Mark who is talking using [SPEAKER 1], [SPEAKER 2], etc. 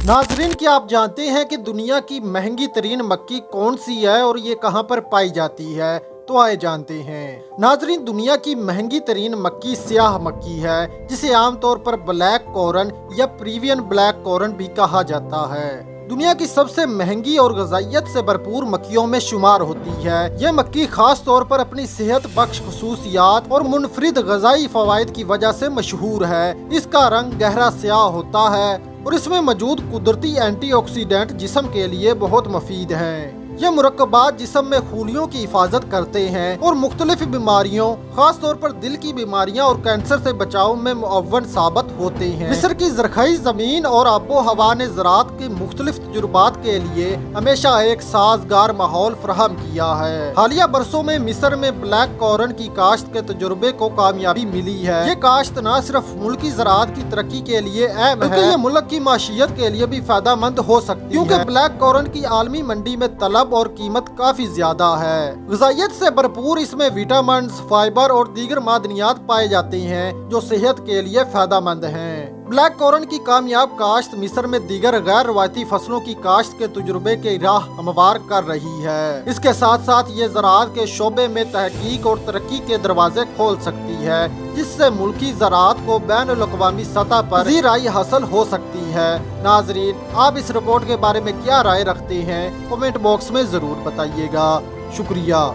[SPEAKER 1] नाजरीन, क्या आप जानते हैं कि दुनिया की महंगी तरीन मक्की कौन सी है और ये कहाँ पर पाई जाती है? तो आए जानते हैं। नाजरीन, दुनिया की महंगी तरीन मक्की स्याह मक्की है, जिसे आमतौर पर ब्लैक कॉर्न या प्रीवियन ब्लैक कॉर्न भी कहा जाता है। दुनिया की सबसे महंगी और ग़िज़ाइयत से भरपूर मक्खियों में शुमार होती है। यह मक्खी खास तौर पर अपनी सेहत बख्श खसूसियात और मुनफरिद ग़िज़ाई फ़वाइद की वजह से मशहूर है। इसका रंग गहरा स्याह होता है और इसमें मौजूद कुदरती एंटीऑक्सीडेंट जिस्म के लिए बहुत मुफीद हैं। ये मुरक्कबात जिस्म में खूलियों की हिफाजत करते हैं और मुख्तलिफ बीमारियों, खास तौर पर दिल की बीमारियां और कैंसर से बचाव में मुअव्वन साबित होते हैं। मिस्र की ज़रख़ई ज़मीन और आबो हवा ने ज़राअत के मुख्तलिफ तजुर्बात के लिए हमेशा एक साजगार माहौल फराहम किया है। हालिया बरसों में मिस्र में ब्लैक कॉर्न की काश्त के तजुर्बे को कामयाबी मिली है। ये काश्त न सिर्फ मुल्की ज़राअत की तरक्की के लिए अहम है, ये मुल्क की माशियत के लिए भी फायदेमंद हो सकती है, क्योंकि ब्लैक कॉर्न की आलमी मंडी में तलब और कीमत काफी ज्यादा है। ग़िज़ाइयत से भरपूर इसमें विटामिन, फाइबर और दीगर मादनियात पाए जाते हैं जो सेहत के लिए फायदेमंद हैं। ब्लैक कॉर्न की कामयाब काश्त मिस्र में दीगर गैर रवायती फसलों की काश्त के तजुर्बे के राह हमवार कर रही है। इसके साथ साथ ये ज़राअत के शोबे में तहकीक और तरक्की के दरवाजे खोल सकती है, जिससे मुल्की ज़राअत को बैनुल-अक़वामी सतह पर वसीअ राय हासिल हो सकती है। नाजरीन, आप इस रिपोर्ट के बारे में क्या राय रखते हैं? कमेंट बॉक्स में ज़रूर बताइएगा। शुक्रिया।